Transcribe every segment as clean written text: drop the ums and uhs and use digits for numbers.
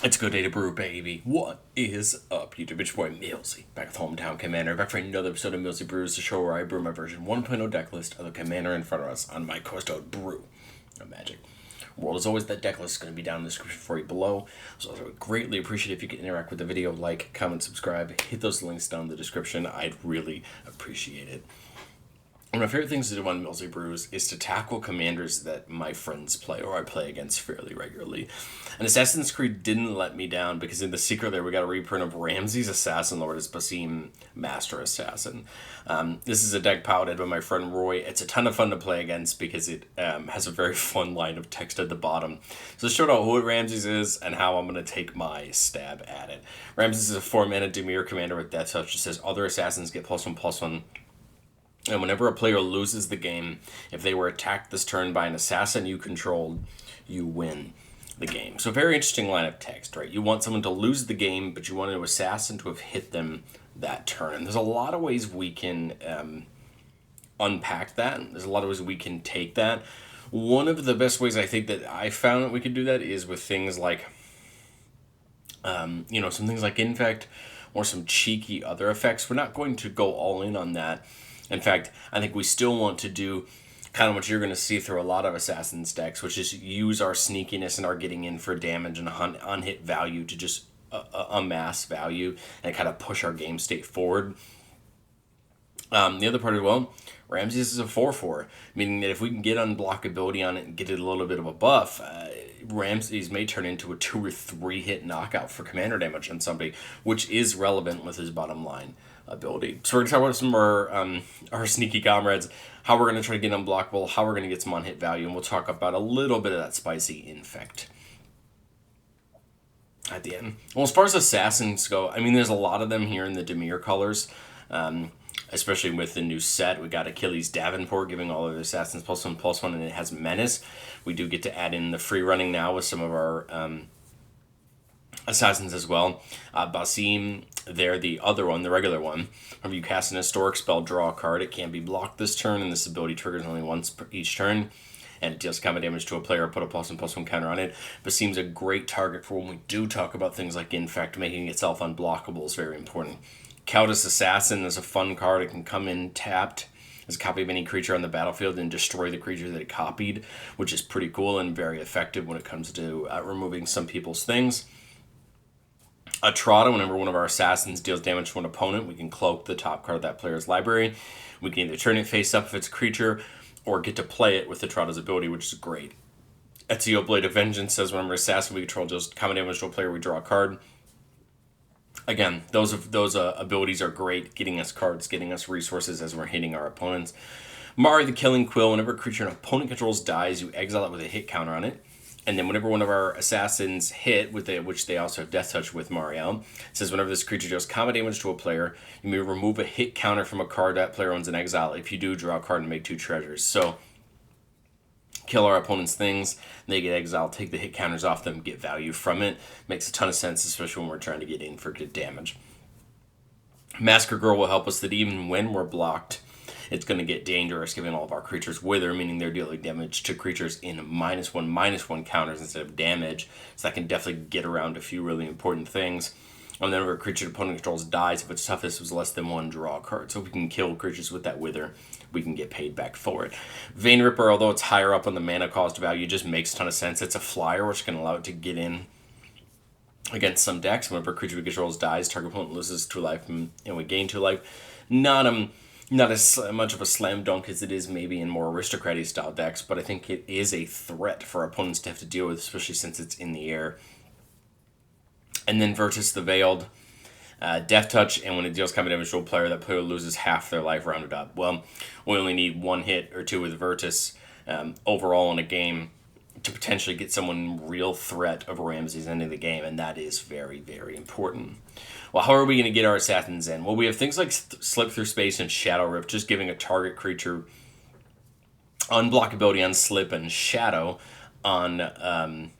It's a good day to brew, baby. What is up, YouTube? It's your boy Millsy, back with Hometown Commander, back for another episode of Millsy Brews, the show where I brew my version 1.0 deck list of the Commander in front of us on my coast out brew of magic. World, as always, that deck list is going to be down in the description for you below, so I would greatly appreciate if you could interact with the video, like, comment, subscribe, hit those links down in the description. I'd really appreciate it. One of my favorite things to do on Millsy Brews is to tackle commanders that my friends play or I play against fairly regularly. And Assassin's Creed didn't let me down because in the secret there we got a reprint of Ramses Assassin Lord as Basim Master Assassin. This is a deck piloted by my friend Roy. It's a ton of fun to play against because it has a very fun line of text at the bottom. So this showed out who Ramses is and how I'm going to take my stab at it. Ramses is a 4-mana Dimir commander with Death Touch. It says other assassins get +1/+1. And whenever a player loses the game, if they were attacked this turn by an assassin you controlled, you win the game. So very interesting line of text, right? You want someone to lose the game, but you want an assassin to have hit them that turn. And there's a lot of ways we can unpack that. There's a lot of ways we can take that. One of the best ways I think that I found that we could do that is with things like, some things like Infect or some cheeky other effects. We're not going to go all in on that. In fact, I think we still want to do kind of what you're going to see through a lot of Assassin's decks, which is use our sneakiness and our getting in for damage and unhit value to just amass value and kind of push our game state forward. The other part as well, Ramses is a 4/4, meaning that if we can get unblockability on it and get it a little bit of a buff, Ramses may turn into a 2 or 3 hit knockout for commander damage on somebody, which is relevant with his bottom line ability. So we're going to talk about some of our sneaky comrades, how we're going to try to get unblockable, how we're going to get some on-hit value, and we'll talk about a little bit of that spicy infect at the end. Well, as far as assassins go, I mean, there's a lot of them here in the Dimir colors, especially with the new set. We got Achilles Davenport giving all of the assassins +1/+1, and it has Menace. We do get to add in the free running now with some of our assassins as well. Basim, they're the other one, the regular one. Whenever you cast an historic spell, draw a card. It can't be blocked this turn, and this ability triggers only once per each turn, and it deals combat damage to a player. Put a +1/+1 counter on it. Basim's a great target for when we do talk about things like Infect. Making itself unblockable is very important. Countess Assassin is a fun card. It can come in tapped as a copy of any creature on the battlefield and destroy the creature that it copied, which is pretty cool and very effective when it comes to removing some people's things. A Trotta, whenever one of our assassins deals damage to an opponent, we can cloak the top card of that player's library. We can either turn it face up if it's a creature, or get to play it with the Trotta's ability, which is great. Ezio Blade of Vengeance says whenever assassin we control deals combat damage to a player, we draw a card. Again, those abilities are great, getting us cards, getting us resources as we're hitting our opponents. Mari the Killing Quill, whenever a creature an opponent controls dies, you exile it with a hit counter on it. And then whenever one of our assassins hit, which they also have Death Touch with Mariel, it says whenever this creature deals combat damage to a player, you may remove a hit counter from a card that player owns in exile. If you do, draw a card and make 2 treasures. So, kill our opponent's things, they get exiled, take the hit counters off them, get value from it. Makes a ton of sense, especially when we're trying to get in for good damage. Massacre Girl will help us that even when we're blocked, it's going to get dangerous, giving all of our creatures Wither, meaning they're dealing damage to creatures in -1/-1 counters instead of damage. So that can definitely get around a few really important things. And then if a creature opponent controls dies, if its toughness was less than 1, draw a card. So if we can kill creatures with that Wither, we can get paid back for it. Vein Ripper, although it's higher up on the mana cost value, just makes a ton of sense. It's a flyer, which can allow it to get in against some decks. Whenever a creature we control dies, target opponent loses 2 life, and we gain 2 life. Not as much of a slam dunk as it is maybe in more aristocratic style decks, but I think it is a threat for opponents to have to deal with, especially since it's in the air. And then Virtus the Veiled, Death Touch, and when it deals combat damage to a player, that player loses half their life rounded up. Well, we only need 1 hit or 2 with Virtus overall in a game to potentially get someone real threat of Ramses ending the game, and that is very, very important. Well, how are we going to get our assassins in? Well, we have things like Slip Through Space and Shadow Rip, just giving a target creature unblockability on Slip and Shadow on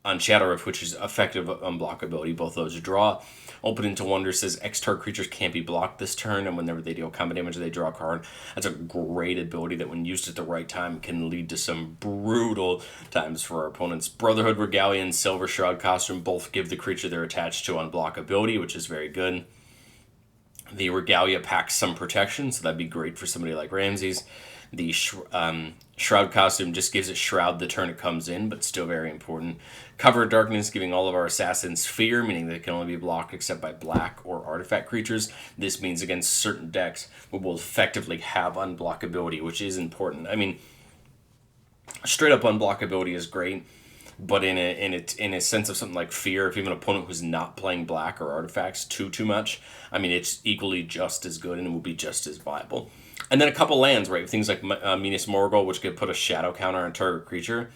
on Shadow Rift, which is effective unblockability. Both those draw. Open into Wonder says X-Target creatures can't be blocked this turn, and whenever they deal combat damage, they draw a card. That's a great ability that, when used at the right time, can lead to some brutal times for our opponents. Brotherhood Regalia and Silver Shroud Costume both give the creature they're attached to unblockability, which is very good. The Regalia packs some protection, so that'd be great for somebody like Ramses. The Shroud Costume just gives it Shroud the turn it comes in, but still very important. Cover of Darkness, giving all of our assassins fear, meaning they can only be blocked except by black or artifact creatures. This means against certain decks, we will effectively have unblockability, which is important. I mean, straight up unblockability is great, but in a sense of something like fear, if you have an opponent who's not playing black or artifacts too much, I mean, it's equally just as good and it will be just as viable. And then a couple lands, right? Things like Minas Morgul, which could put a shadow counter on target creature,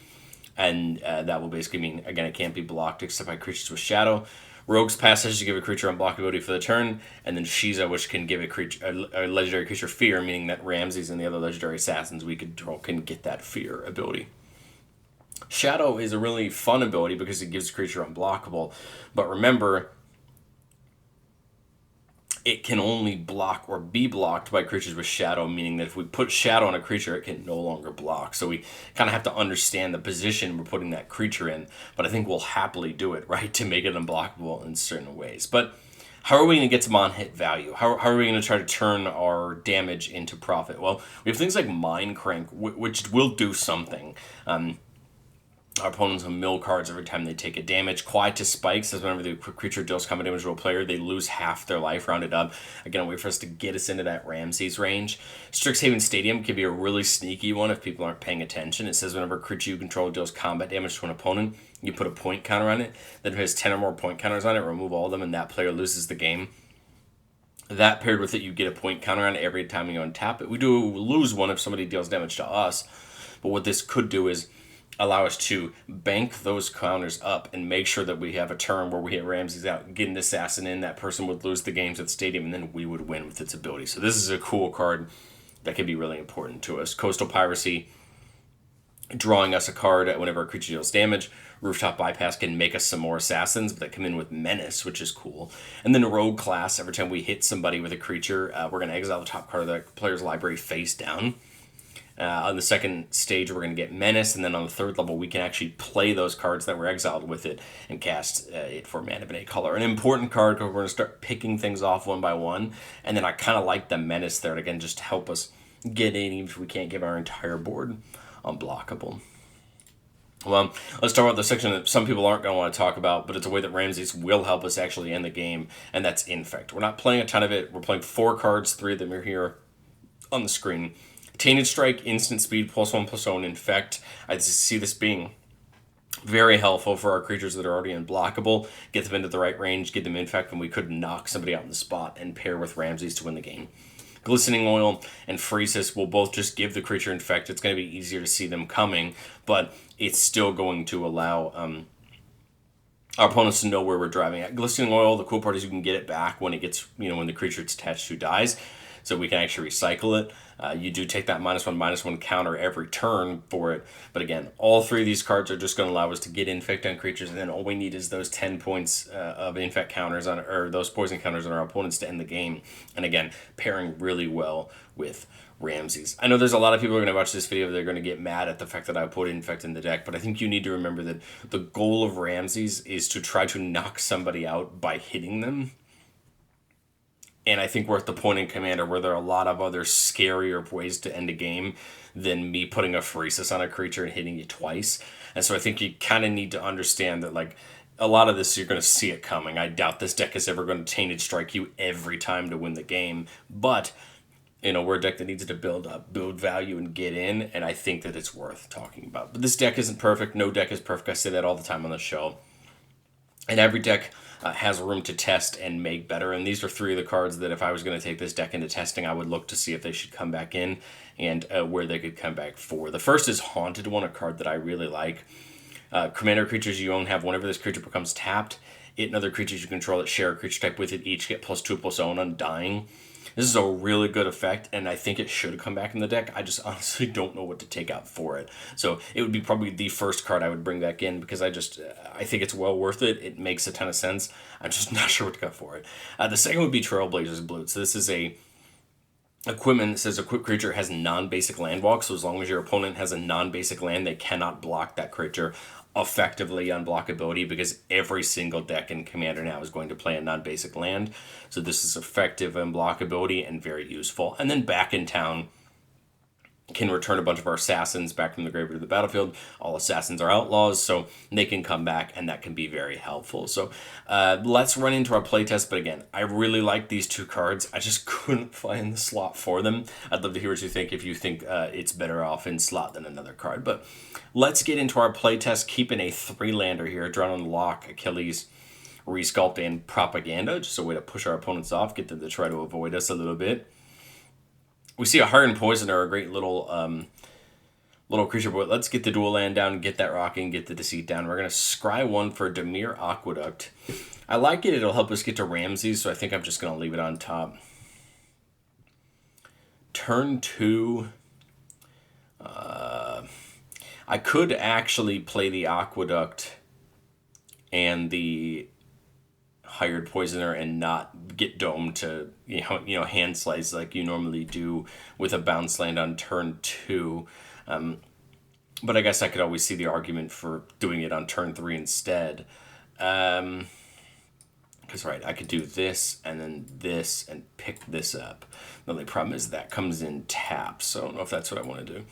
and that will basically mean, again, it can't be blocked except by creatures with shadow. Rogue's Passage to give a creature unblockability for the turn, and then Shiza, which can give a legendary creature fear, meaning that Ramses and the other legendary assassins we control can get that fear ability. Shadow is a really fun ability because it gives the creature unblockable, but remember, it can only block or be blocked by creatures with shadow, meaning that if we put shadow on a creature, it can no longer block. So we kind of have to understand the position we're putting that creature in, but I think we'll happily do it, right, to make it unblockable in certain ways. But how are we going to get some on-hit value? How are we going to try to turn our damage into profit? Well, we have things like Mind Crank, which will do something. Our opponents will mill cards every time they take a damage. Quiet to Spike says whenever the creature deals combat damage to a player, they lose half their life rounded up. Again, a way for us to get us into that Ramses range. Strixhaven Stadium can be a really sneaky one if people aren't paying attention. It says whenever a creature you control deals combat damage to an opponent, you put a point counter on it. Then if it has 10 or more point counters on it, remove all of them, and that player loses the game. That paired with it, you get a point counter on it every time you untap it. We do lose one if somebody deals damage to us, but what this could do is allow us to bank those counters up and make sure that we have a turn where we hit Ramses out, get an assassin in, that person would lose the games at the stadium, and then we would win with its ability. So this is a cool card that can be really important to us. Coastal Piracy, drawing us a card whenever a creature deals damage. Rooftop Bypass can make us some more assassins, but that come in with Menace, which is cool. And then Rogue Class, every time we hit somebody with a creature, we're going to exile the top card of the player's library face down. On the second stage, we're going to get Menace, and then on the third level, we can actually play those cards that were exiled with it and cast it for mana of an 8 color. An important card because we're going to start picking things off one by one, and then I kind of like the Menace there to, again, just help us get in even if we can't give our entire board unblockable. Well, let's talk about the section that some people aren't going to want to talk about, but it's a way that Ramses will help us actually end the game, and that's Infect. We're not playing a ton of it. We're playing 4 cards, 3 of them are here on the screen. Tainted Strike, instant speed, +1/+1, Infect. I just see this being very helpful for our creatures that are already unblockable. Get them into the right range, get them Infect, and we could knock somebody out in the spot and pair with Ramses to win the game. Glistening Oil and Phresis will both just give the creature Infect. It's going to be easier to see them coming, but it's still going to allow our opponents to know where we're driving at. Glistening Oil, the cool part is you can get it back when it gets, when the creature it's attached to dies, so we can actually recycle it. You do take that -1/-1 counter every turn for it, but again, all 3 of these cards are just going to allow us to get Infect on creatures, and then all we need is those 10 points of Infect counters on, or those poison counters on our opponents to end the game. And again, pairing really well with Ramses. I know there's a lot of people who are going to watch this video, they're going to get mad at the fact that I put Infect in the deck, but I think you need to remember that the goal of Ramses is to try to knock somebody out by hitting them. And I think we're at the point in Commander where there are a lot of other scarier ways to end a game than me putting a Phresis on a creature and hitting you twice. And so I think you kind of need to understand that, like, a lot of this, you're going to see it coming. I doubt this deck is ever going to Tainted Strike you every time to win the game. But, we're a deck that needs to build up, build value, and get in. And I think that it's worth talking about. But this deck isn't perfect. No deck is perfect. I say that all the time on the show. And every deck has room to test and make better. And these are 3 of the cards that if I was going to take this deck into testing, I would look to see if they should come back in and where they could come back for. The first is Haunted One, a card that I really like. Commander creatures you own have, whenever this creature becomes tapped, it and other creatures you control that share a creature type with it each get +2/+0 on dying. This is a really good effect, and I think it should come back in the deck. I just honestly don't know what to take out for it. So it would be probably the first card I would bring back in, because I think it's well worth it. It makes a ton of sense. I'm just not sure what to go for it. The second would be Trailblazers Blue. So this is a equipment that says equipped creature has non-basic land walk, so as long as your opponent has a non-basic land, they cannot block that creature effectively unblockability, because every single deck in Commander now is going to play a non-basic land. So this is effective unblockability and very useful. And then Back in Town can return a bunch of our assassins back from the graveyard to the battlefield. All assassins are outlaws, so they can come back, and that can be very helpful. So let's run into our playtest. But again, I really like these two cards. I just couldn't find the slot for them. I'd love to hear what you think, if you think it's better off in slot than another card. But let's get into our playtest, keeping a 3-lander here. Drawn on Lock, Achilles, Resculpt, and Propaganda. Just a way to push our opponents off, get them to try to avoid us a little bit. We see a Hardened Poisoner, a great little creature, but let's get the dual land down, get that rocking, get the Deceit down. We're going to scry 1 for Dimir Aqueduct. I like it. It'll help us get to Ramses, so I think I'm just going to leave it on top. Turn 2. I could actually play the Aqueduct and the Hired Poisoner and not get domed to hand slice like you normally do with a bounce land on turn 2. But I guess I could always see the argument for doing it on turn 3 instead. Because right, I could do this and then this and pick this up. The only problem is that comes in tap, so I don't know if that's what I want to do.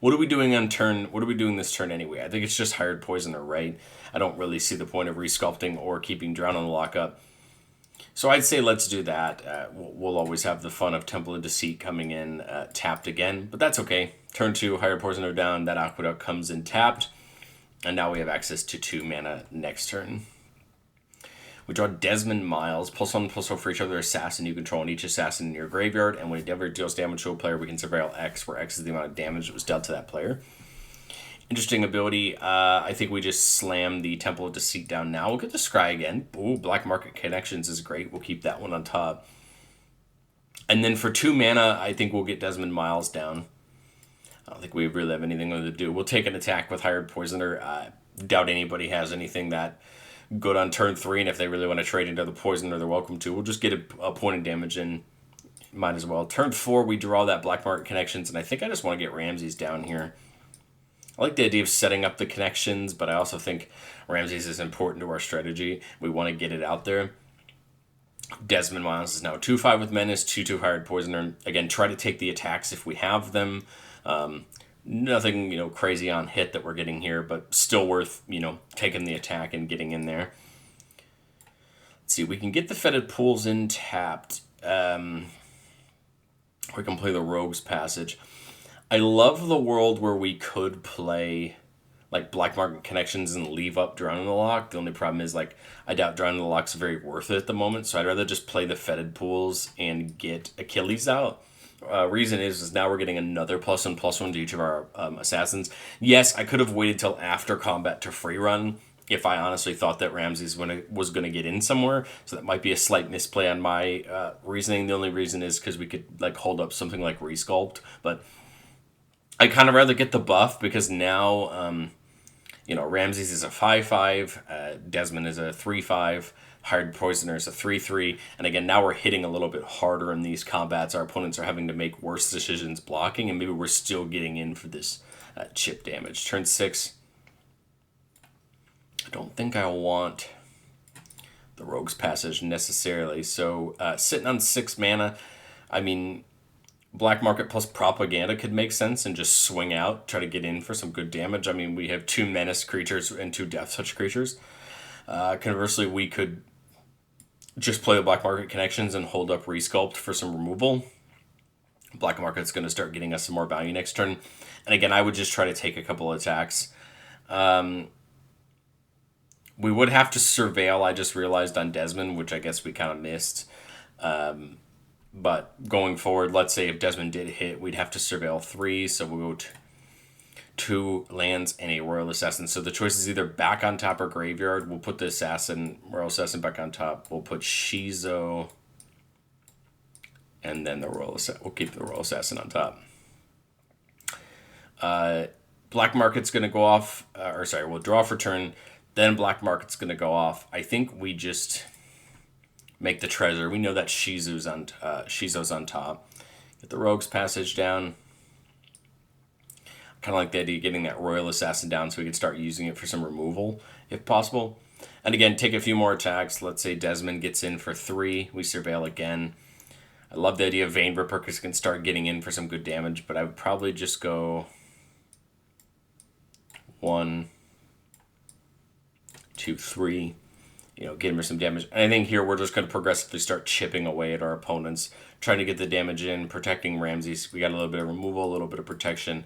What are we doing on turn? What are we doing this turn anyway? I think it's just Hired Poisoner, right? I don't really see the point of resculpting or keeping Drown on the Lockup. So I'd say let's do that. We'll always have the fun of Temple of Deceit coming in tapped again, but that's okay. Turn 2, Hired Poisoner down, that Aqueduct comes in tapped, and now we have access to 2 mana next turn. We draw Desmond Miles, +1/+1 for each other assassin you control, and each assassin in your graveyard, and whenever it deals damage to a player, we can surveil X, where X is the amount of damage that was dealt to that player. Interesting ability. I think we just slam the Temple of Deceit down now. We'll get the Scry again. Ooh, Black Market Connections is great. We'll keep that one on top. And then for 2 mana, I think we'll get Desmond Miles down. I don't think we really have anything to do. We'll take an attack with Hired Poisoner. Doubt anybody has anything that good on turn 3, and if they really want to trade into the Poisoner, they're welcome to. We'll just get a point of damage in. Might as well. Turn 4, we draw that Black Market Connections, and I think I just want to get Ramses down here. I like the idea of setting up the connections, but I also think Ramses is important to our strategy. We want to get it out there. Desmond Miles is now 2/5 with Menace, 2/2 Hired Poisoner. Again, try to take the attacks if we have them. Nothing, crazy on hit that we're getting here, but still worth, taking the attack and getting in there. Let's see, we can get the Fetid Pools in tapped. We can play the Rogue's Passage. I love the world where we could play like Black Market Connections and leave up Drown in the Lock. The only problem is I doubt Drown in the Lock's very worth it at the moment, so I'd rather just play the Fetid Pools and get Achilles out. Reason is now we're getting another +1/+1 to each of our assassins. Yes, I could have waited till after combat to free run if I honestly thought that Ramses was going to get in somewhere. So that might be a slight misplay on my reasoning. The only reason is because we could hold up something like Resculpt, but I'd kind of rather get the buff because now, Ramses is a 5/5, Desmond is a 3/5, Hired Poisoner is a 3/3, and again, now we're hitting a little bit harder in these combats. Our opponents are having to make worse decisions blocking, and maybe we're still getting in for this chip damage. Turn 6, I don't think I want the Rogue's Passage necessarily, so sitting on 6 mana, Black Market plus Propaganda could make sense and just swing out, try to get in for some good damage. We have 2 Menace creatures and 2 Death Touch creatures. Conversely, we could just play the Black Market Connections and hold up Resculpt for some removal. Black Market's going to start getting us some more value next turn. And again, I would just try to take a couple of attacks. We would have to surveil, I just realized, on Desmond, which I guess we kind of missed. But going forward, let's say if Desmond did hit, we'd have to surveil 3, so we'll go 2 lands and a Royal Assassin. So the choice is either back on top or graveyard. We'll put the Royal Assassin back on top. We'll put Shizo and then we'll keep the Royal Assassin on top. Black Market's going to go off, we'll draw for turn, then Black Market's going to go off. I think we just make the treasure. We know that Shizu's on top. Get the Rogue's Passage down. Kind of like the idea of getting that Royal Assassin down so we could start using it for some removal, if possible. And again, take a few more attacks. Let's say Desmond gets in for 3. We Surveil again. I love the idea of Vein Ripper because it can start getting in for some good damage, but I would probably just go 1, 2, 3. Get him some damage. And I think here we're just going to progressively start chipping away at our opponents, trying to get the damage in, protecting Ramses. We got a little bit of removal, a little bit of protection.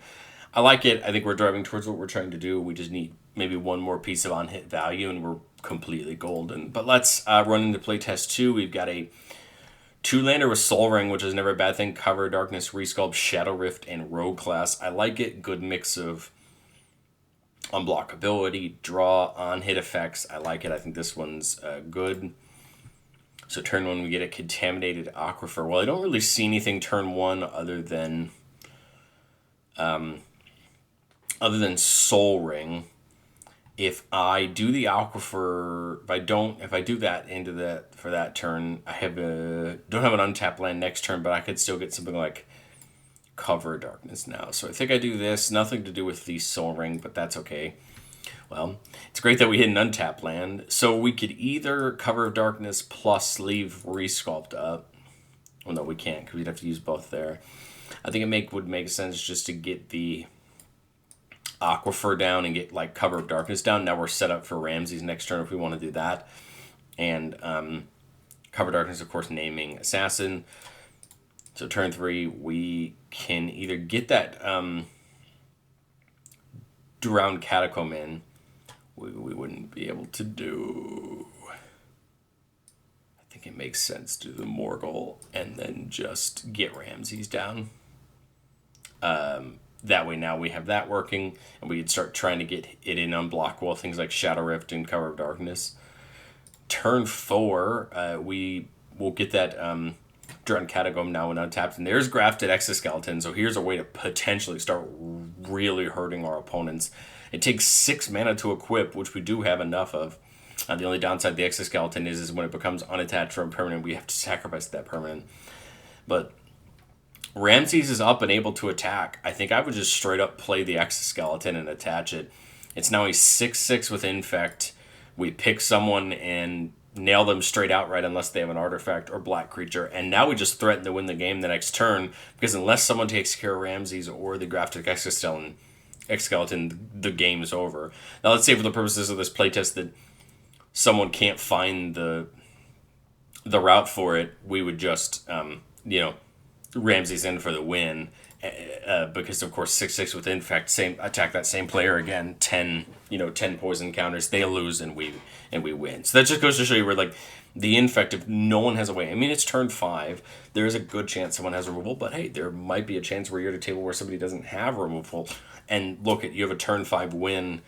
I like it. I think we're driving towards what we're trying to do. We just need maybe one more piece of on-hit value, and we're completely golden. But let's run into playtest 2. We've got a 2-lander with Soul Ring, which is never a bad thing. Cover, Darkness, Resculpt, Shadow Rift, and Rogue class. I like it. Good mix of unblockability, draw, on-hit effects. I like it. I think this one's good. So turn 1, we get a Contaminated Aquifer. Well, I don't really see anything turn 1 other than Soul Ring. If I do the Aquifer, if I do that for that turn, don't have an untapped land next turn, but I could still get something like Cover Darkness now. So I think I do this. Nothing to do with the Soul Ring, but that's okay. Well, it's great that we hit an untapped land. So we could either Cover Darkness plus leave Resculpt up. Well, no, we can't because we'd have to use both there. I think it would make sense just to get the Aquifer down and get like Cover of Darkness down. Now we're set up for Ramses next turn if we want to do that. And Cover Darkness, of course, naming Assassin. So turn 3, we can either get that Drowned Catacomb in. We wouldn't be able to do... I think it makes sense to do the Morgul and then just get Ramses down. That way now we have that working, and we could start trying to get it in unblockable, things like Shadow Rift and Cover of Darkness. Turn 4, we will get that Drowned Catacomb now and untapped, and there's Grafted Exoskeleton, so here's a way to potentially start really hurting our opponents. It takes 6 mana to equip, which we do have enough of. The only downside of the Exoskeleton is when it becomes unattached from a permanent, we have to sacrifice that permanent. But Ramses is up and able to attack. I think I would just straight up play the Exoskeleton and attach it. It's now a 6/6 with Infect. We pick someone and nail them straight outright unless they have an artifact or black creature. And now we just threaten to win the game the next turn, because unless someone takes care of Ramses or the Grafted Exoskeleton, the game is over. Now let's say for the purposes of this playtest that someone can't find the route for it, we would just, Ramses in for the win, because of course 6/6 with Infect, attack that same player again, 10 poison counters, they lose and we win. So that just goes to show you where like the Infect, if no one has a way, I mean it's turn 5, there is a good chance someone has removal, but hey, there might be a chance where you're at a table where somebody doesn't have removal, and look at, you have a turn 5 win,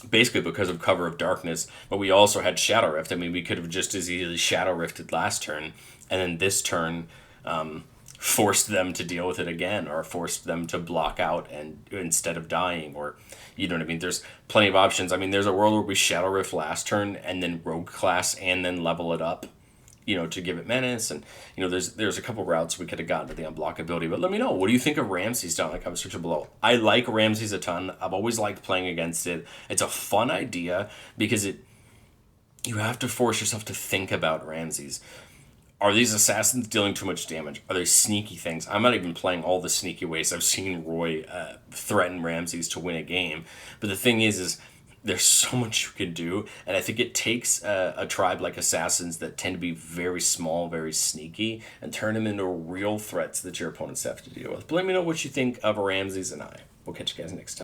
basically because of Cover of Darkness, but we also had Shadow Rift. I mean, we could have just as easily Shadow Rifted last turn, and then this turn forced them to deal with it again, or forced them to block out and instead of dying, or you know what I mean. There's plenty of options. I mean, there's a world where we Shadow Rift last turn and then Rogue class and then level it up, to give it menace, and there's a couple routes we could have gotten to the unblockability. But let me know, what do you think of Ramses down in the comment section below? I like Ramses a ton. I've always liked playing against it. It's a fun idea because you have to force yourself to think about Ramses. Are these assassins dealing too much damage? Are there sneaky things? I'm not even playing all the sneaky ways. I've seen Roy threaten Ramses to win a game. But the thing is there's so much you can do. And I think it takes a tribe like assassins that tend to be very small, very sneaky, and turn them into real threats that your opponents have to deal with. But let me know what you think of Ramses, and I will catch you guys next time.